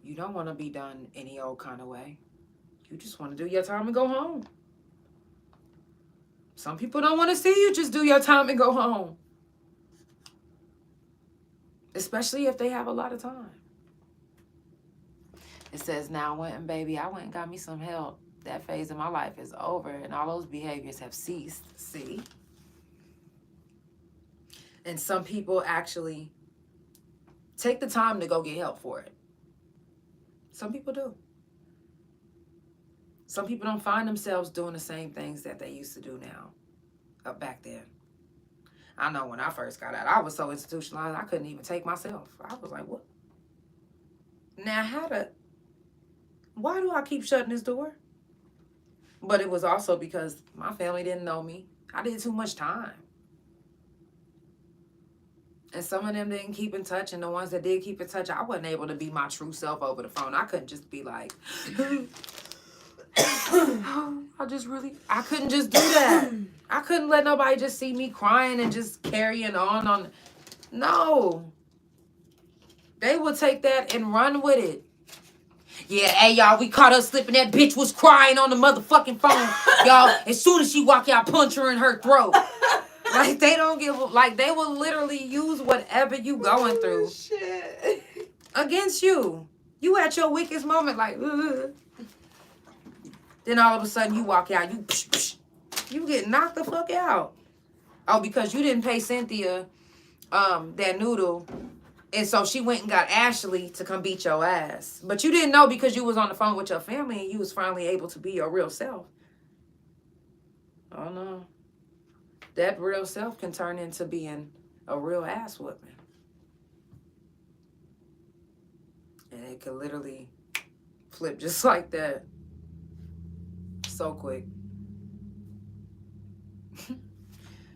you don't want to be done any old kind of way. You just want to do your time and go home. Some people don't want to see you just do your time and go home. Especially if they have a lot of time. It says, now I went and got me some help. That phase of my life is over and all those behaviors have ceased. See? And some people actually take the time to go get help for it. Some people do. Some people don't find themselves doing the same things that they used to do now, up back then. I know when I first got out, I was so institutionalized, I couldn't even take myself. I was like, what? Now, why do I keep shutting this door? But it was also because my family didn't know me. I did too much time. And some of them didn't keep in touch, and the ones that did keep in touch, I wasn't able to be my true self over the phone. I couldn't just be like, I couldn't just do that. I couldn't let nobody just see me crying and just carrying on. No. They would take that and run with it. Yeah, hey, y'all, we caught her slipping. That bitch was crying on the motherfucking phone. Y'all, as soon as she walk out, punch her in her throat. Like, they don't give, like, they will literally use whatever you going through Shit. against you. You at your weakest moment, like, ugh. Then all of a sudden you walk out, you get knocked the fuck out. Oh, because you didn't pay Cynthia that noodle. And so she went and got Ashley to come beat your ass. But you didn't know because you was on the phone with your family and you was finally able to be your real self. Oh, no. That real self can turn into being a real ass whooping. And it can literally flip just like that. So quick.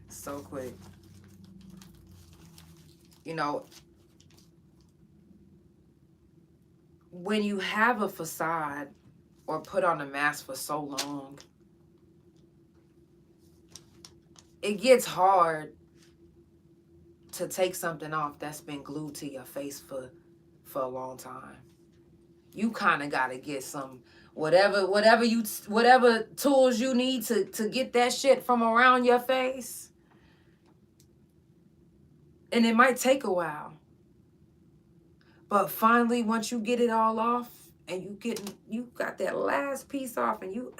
So quick. You know, when you have a facade or put on a mask for so long, it gets hard to take something off that's been glued to your face for a long time. You kind of got to get some whatever tools you need to get that shit from around your face. And it might take a while. But finally, once you get it all off and you got that last piece off and you,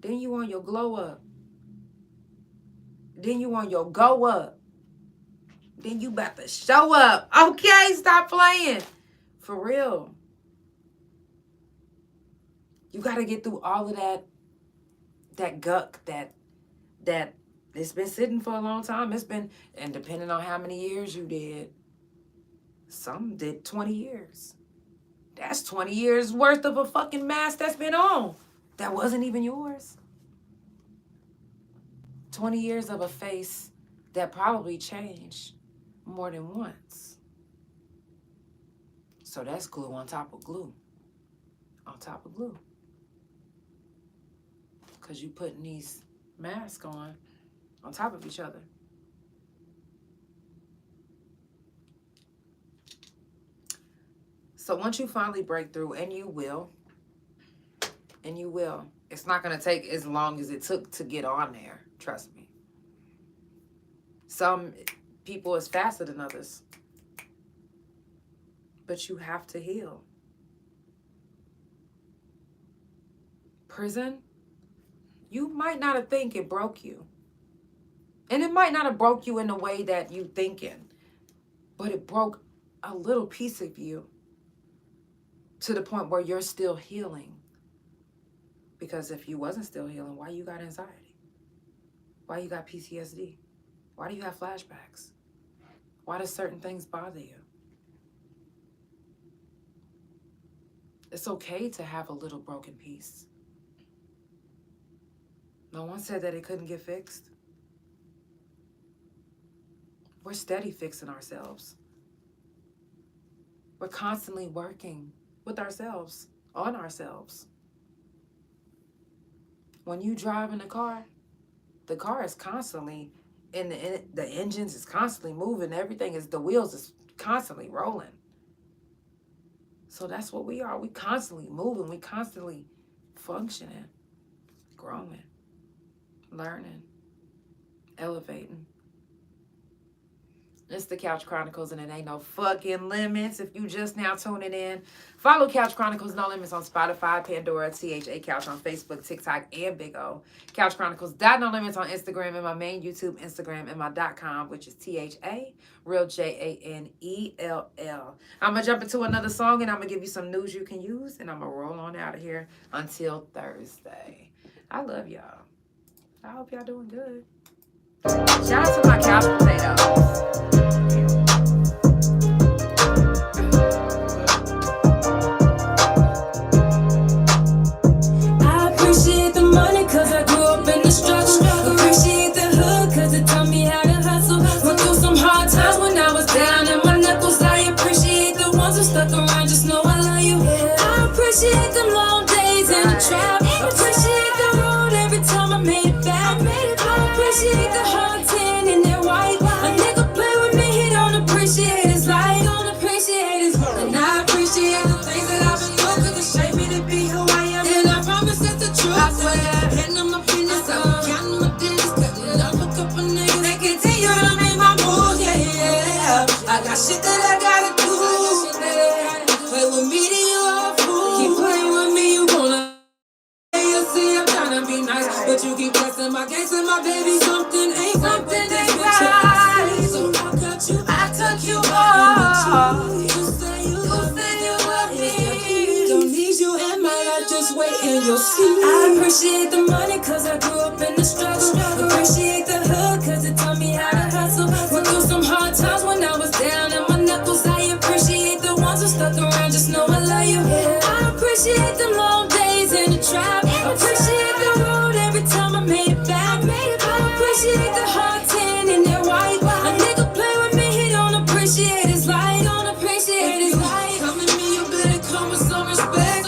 then you on your glow up. Then you on your go up. Then you about to show up. Okay, stop playing. For real. You got to get through all of that gunk that it's been sitting for a long time. It's been, and depending on how many years you did, some did 20 years. That's 20 years worth of a fucking mask that's been on. That wasn't even yours. 20 years of a face that probably changed more than once. So that's glue on top of glue. On top of glue. Because you putting these masks on top of each other. So once you finally break through, and you will, it's not going to take as long as it took to get on there. Trust me. Some people is faster than others. But you have to heal. Prison, you might not have think it broke you. And it might not have broke you in the way that you thinking. But it broke a little piece of you to the point where you're still healing. Because if you wasn't still healing, why you got anxiety? Why you got PTSD? Why do you have flashbacks? Why do certain things bother you? It's okay to have a little broken piece. No one said that it couldn't get fixed. We're steady fixing ourselves. We're constantly working with ourselves, on ourselves. When you drive in the car is constantly, the engines is constantly moving. Everything is, the wheels is constantly rolling. So that's what we are. We constantly moving. We constantly functioning, growing, learning, elevating. It's the Couch Chronicles, and it ain't no fucking limits. If you just now tuning in, follow Couch Chronicles No Limits on Spotify, Pandora, THA Couch on Facebook, TikTok, and Big O. Couch Chronicles No Limits on Instagram, and my main YouTube Instagram, and my .com, which is THA, real JANELL. I'm going to jump into another song, and I'm going to give you some news you can use, and I'm going to roll on out of here until Thursday. I love y'all. I hope y'all doing good. Shout out to my couch potatoes. I appreciate the money cause I grew up in the struggle. Appreciate the hood cause it taught me how to hustle. Went through some hard times when I was down in my knuckles. I appreciate the ones who stuck around, just know I love you. I appreciate them long days in the trap. Appreciate the road every time I made it back. I appreciate the hard tan in their white. A nigga play with me, he don't appreciate his life. And I appreciate the things that I've been through cause it shaped me to be who I am. And I promise it's the truth. I swear, handling my business, I'm counting my digits, cutting up a couple niggas. They continue to make my moves, yeah. I got shit that I gotta do. Play with me, then you a fool. Keep playing with me, you wanna. You see, I'm trying to be nice, but you keep pressing my case and my baby. Something ain't right. So I took you off. You say you love me. Don't need you in my life, just wait and you'll see. I appreciate the money cause I grew up in the struggle. Appreciate the hood cause it taught me how to hustle. Went through some hard times when I was down in my knuckles. I appreciate the ones who stuck around, just know I love you. I appreciate the long days in the trap. Appreciate the road every time I made it back. I appreciate the hard tan in their white. A nigga play with me, he don't appreciate his life. Come at me, you better come with some respect.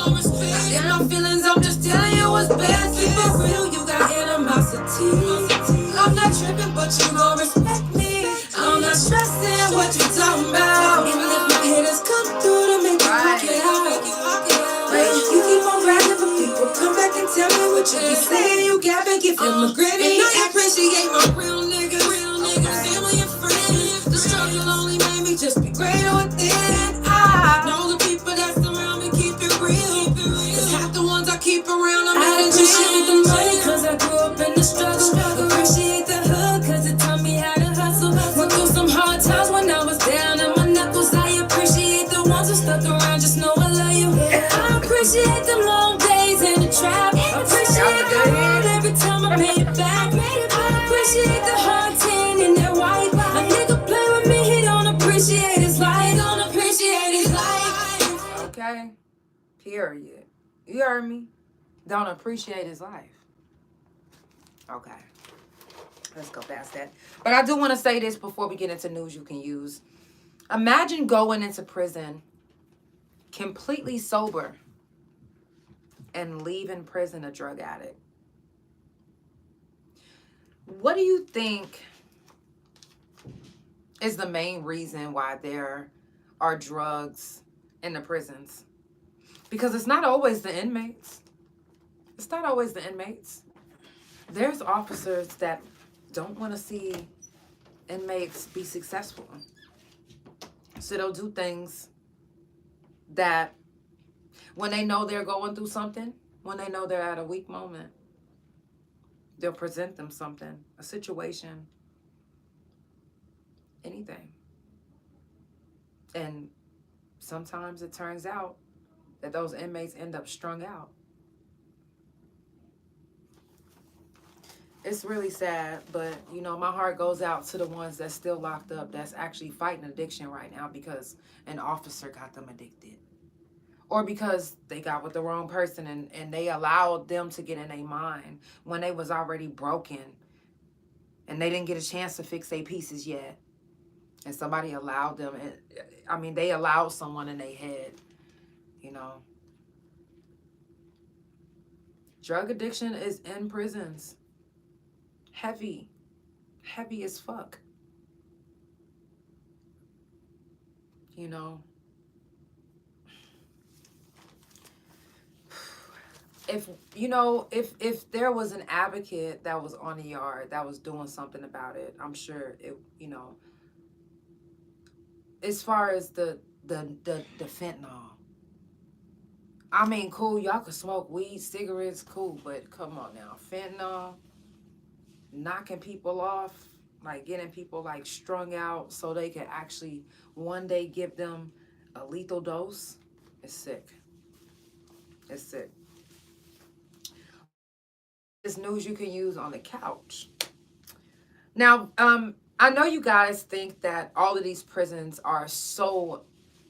In my feelings, I'm just telling you what's best. Keep it real, you got animosity. I'm not tripping, but you gon' respect me. I'm not stressing what you talking about. Even if my haters come through to make you walk it out. You keep on bragging for people, come back and tell me what you be saying. You gabbing, give him a grin. And I appreciate my real niggas, family and friends. The struggle only made me just be great. greater within. I know the people that surround me keep it real. Cause half the ones I keep around, I'm I appreciate the money cause I grew up in the struggle. Appreciate the hood cause it taught me how to hustle. Went through some hard times when I was down on my knuckles. I appreciate the ones who stuck around, just know I love you. I appreciate the long days in the trap. Appreciate the hurt every time I made it back. I appreciate the hard tan in that white. A nigga play with me, he don't appreciate his life. Don't appreciate his life. Okay? Period. You heard me? Don't appreciate his life. Okay. Let's go past that. But I do want to say this before we get into news you can use. Imagine going into prison completely sober and leaving prison a drug addict. What do you think is the main reason why there are drugs in the prisons? Because it's not always the inmates. It's not always the inmates. There's officers that don't want to see inmates be successful. So they'll do things that when they know they're going through something, when they know they're at a weak moment, they'll present them something, a situation, anything. And sometimes it turns out that those inmates end up strung out. It's really sad, but, you know, my heart goes out to the ones that's still locked up that's actually fighting addiction right now because an officer got them addicted. Or because they got with the wrong person and they allowed them to get in their mind when they was already broken and they didn't get a chance to fix their pieces yet. And somebody allowed them, I mean, they allowed someone in their head, you know. Drug addiction is in prisons. Heavy as fuck. You know, if there was an advocate that was on the yard that was doing something about it, I'm sure it, you know, as far as the fentanyl. I mean, cool, y'all could smoke weed, cigarettes, cool, but come on now, fentanyl, knocking people off, like getting people like strung out so they can actually one day give them a lethal dose. It's sick. It's sick. This news you can use on the couch. Now, I know you guys think that all of these prisons are so,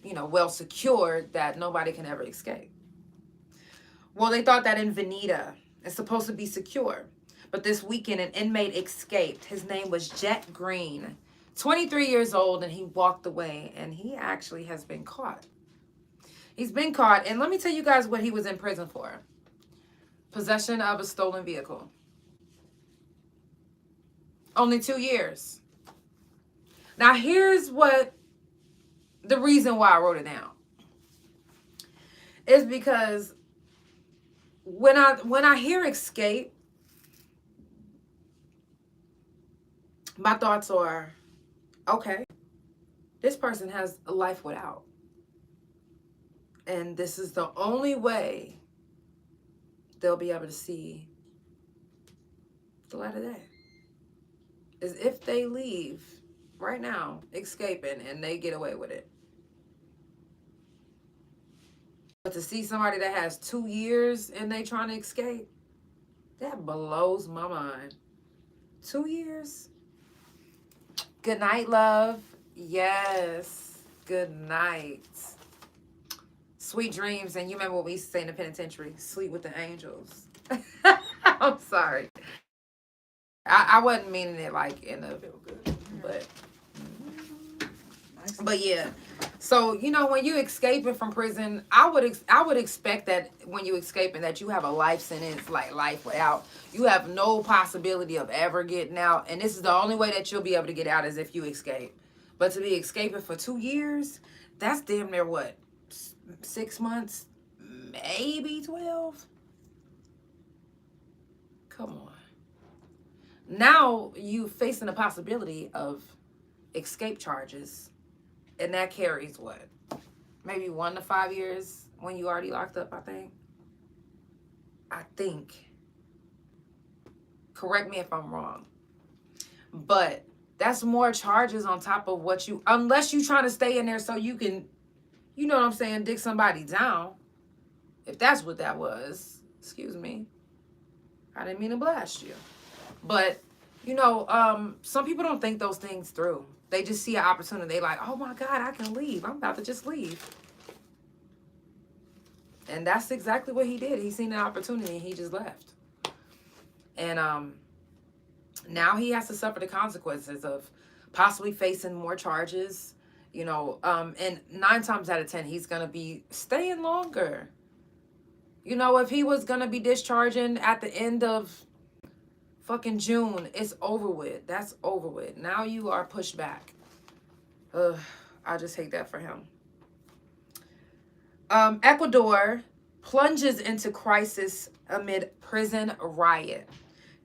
you know, well secured that nobody can ever escape. Well, they thought that in Veneta, it's supposed to be secure. But this weekend, an inmate escaped. His name was Jet Green, 23 years old, and he walked away, and he actually has been caught. He's been caught, and let me tell you guys what he was in prison for. Possession of a stolen vehicle. Only 2 years. Now, here's what the reason why I wrote it down. Is because when I hear escape, my thoughts are, okay, this person has a life without. And this is the only way they'll be able to see the light of day. Is if they leave right now, escaping, and they get away with it. But to see somebody that has 2 years and they trying to escape, that blows my mind. 2 years? Good night, love. Yes. Good night. Sweet dreams. And you remember what we used to say in the penitentiary? Sleep with the angels. I'm sorry. I wasn't meaning it like in a... But yeah. So, you know, when you escaping from prison, I would expect that when you escaping that you have a life sentence, like life without. You have no possibility of ever getting out. And this is the only way that you'll be able to get out is if you escape. But to be escaping for 2 years, that's damn near what? 6 months? Maybe 12? Come on. Now you facing the possibility of escape charges And that carries what? Maybe 1 to 5 years when you already locked up, I think. Correct me if I'm wrong. But that's more charges on top of what you, unless you trying to stay in there so you can, you know what I'm saying, dig somebody down. If that's what that was, excuse me. I didn't mean to blast you. But, you know, some people don't think those things through. They just see an opportunity. They like, oh my God, I can leave. I'm about to just leave. And that's exactly what he did. He seen an opportunity and he just left. And now he has to suffer the consequences of possibly facing more charges. You know, and 9 times out of 10, he's going to be staying longer. You know, if he was going to be discharging at the end of fucking June, it's over with. That's over with. Now you are pushed back. I just hate that for him. Ecuador plunges into crisis amid prison riot,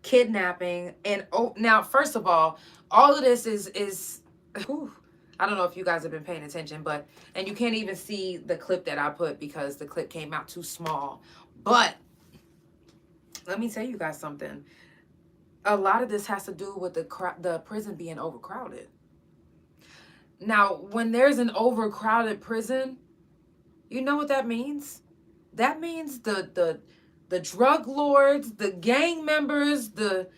kidnapping, and now, first of all of this is whew, I don't know if you guys have been paying attention, but, and you can't even see the clip that I put because the clip came out too small. But let me tell you guys something. A lot of this has to do with the prison being overcrowded. Now, when there's an overcrowded prison, you know what that means? That means the drug lords, the gang members, the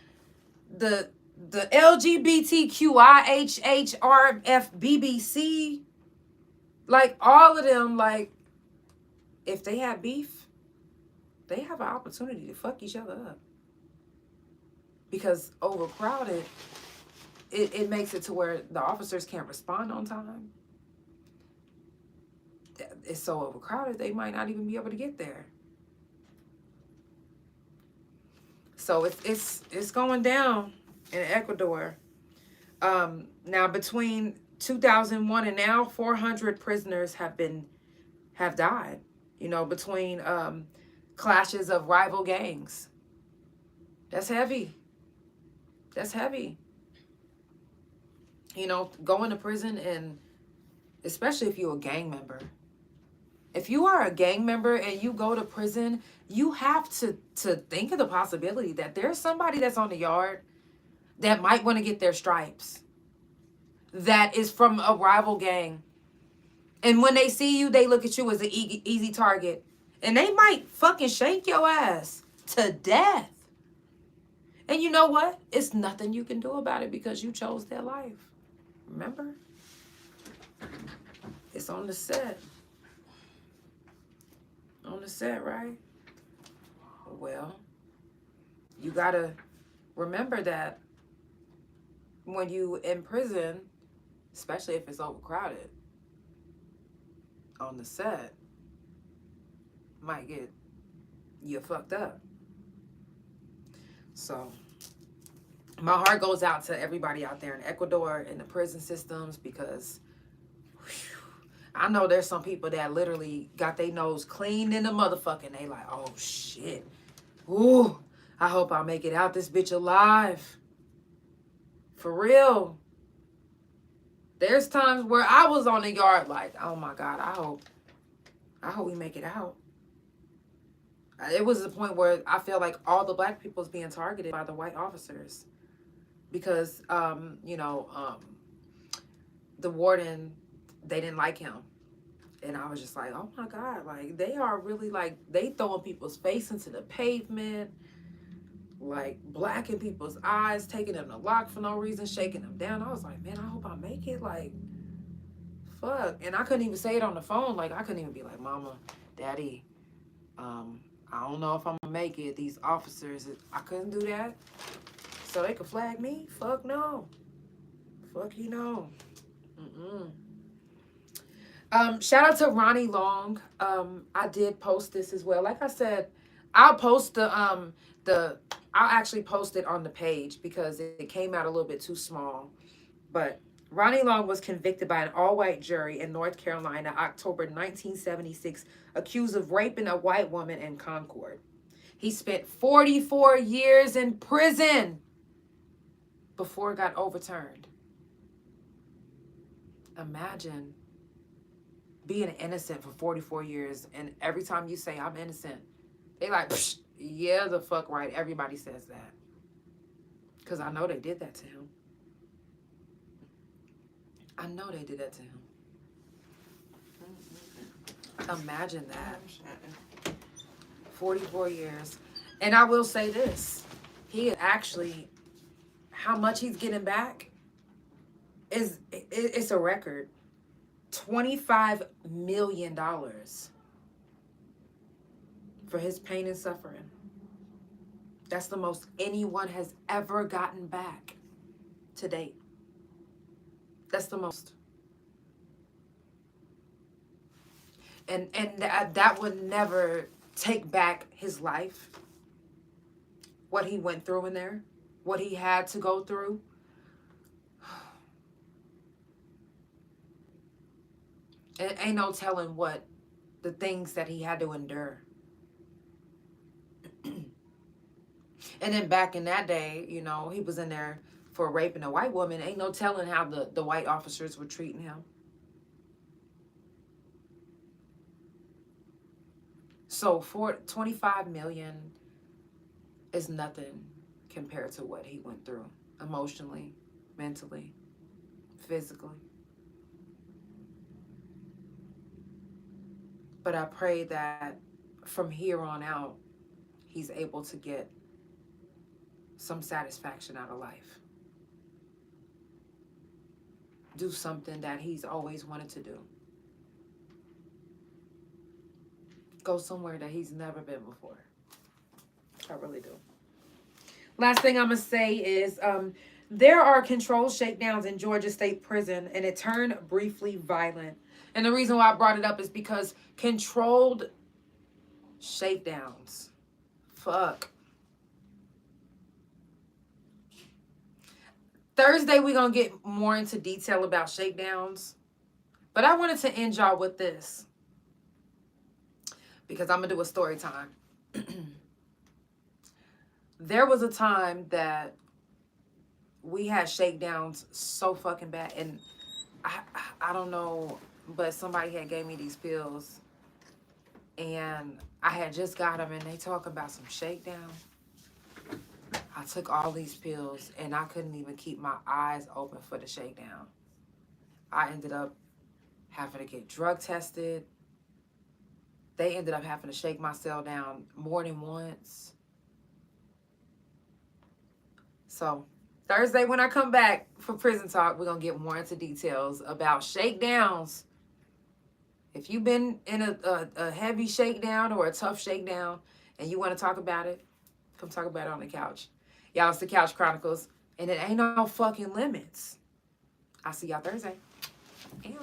LGBTQIHHRFBBC, like all of them, like if they have beef, they have an opportunity to fuck each other up. Because overcrowded, it makes it to where the officers can't respond on time. It's so overcrowded, they might not even be able to get there. So it's going down in Ecuador. Now between 2001 and now, 400 prisoners have died. You know, between clashes of rival gangs. That's heavy. That's heavy. You know, going to prison, and especially if you're a gang member. If you are a gang member and you go to prison, you have to think of the possibility that there's somebody that's on the yard that might want to get their stripes, that is from a rival gang. And when they see you, they look at you as an easy target. And they might fucking shake your ass to death. And you know what? It's nothing you can do about it because you chose their life. Remember? It's on the set. On the set, right? Well, you gotta remember that when you in prison, especially if it's overcrowded, on the set, might get you fucked up. So my heart goes out to everybody out there in Ecuador in the prison systems, because I know there's some people that literally got their nose cleaned in the motherfucking. They like, oh shit. Ooh, I hope I make it out this bitch alive. For real. There's times where I was on the yard like, oh my God, I hope we make it out. It was the point where I feel like all the black people is being targeted by the white officers. Because, the warden, they didn't like him. And I was just like, oh my God, like they are really like, they throwing people's face into the pavement, like blacking people's eyes, taking them to lock for no reason, shaking them down. I was like, man, I hope I make it. Like, fuck. And I couldn't even say it on the phone. Like, I couldn't even be like, Mama, Daddy, I don't know if I'm gonna make it. These officers, I couldn't do that. So they could flag me? Fuck no. Fuck you no. Shout out to Ronnie Long. I did post this as well. Like I said, I'll post I'll actually post it on the page because it came out a little bit too small. But Ronnie Long was convicted by an all-white jury in North Carolina, October 1976, accused of raping a white woman in Concord. He spent 44 years in prison before it got overturned. Imagine being innocent for 44 years, and every time you say I'm innocent, they like, psh, yeah, the fuck right. Everybody says that. Because I know they did that to him. I know they did that to him. Imagine that. 44 years. And I will say this. He actually, how much he's getting back is, it's a record. $25 million for his pain and suffering. That's the most anyone has ever gotten back to date. That's the most. And that would never take back his life. What he went through in there. What he had to go through. It ain't no telling what the things that he had to endure. And then back in that day, you know, he was in there for raping a white woman. Ain't no telling how the white officers were treating him. So for $25 million is nothing compared to what he went through emotionally, mentally, physically. But I pray that from here on out, he's able to get some satisfaction out of life. Do something that he's always wanted to do. Go somewhere that he's never been before. I really do. Last thing I'm going to say is there are controlled shakedowns in Georgia State Prison, and it turned briefly violent. And the reason why I brought it up is because controlled shakedowns. Fuck. Thursday, we're going to get more into detail about shakedowns. But I wanted to end y'all with this. Because I'm going to do a story time. There was a time that we had shakedowns so fucking bad. And I don't know, but somebody had gave me these pills. And I had just got them, and they talk about some shakedown. I took all these pills, and I couldn't even keep my eyes open for the shakedown. I ended up having to get drug tested. They ended up having to shake my cell down more than once. So Thursday when I come back for Prison Talk, we're going to get more into details about shakedowns. If you've been in a heavy shakedown or a tough shakedown and you want to talk about it, come talk about it on the couch. Y'all, it's the Couch Chronicles, and it ain't no fucking limits. I'll see y'all Thursday. Ew.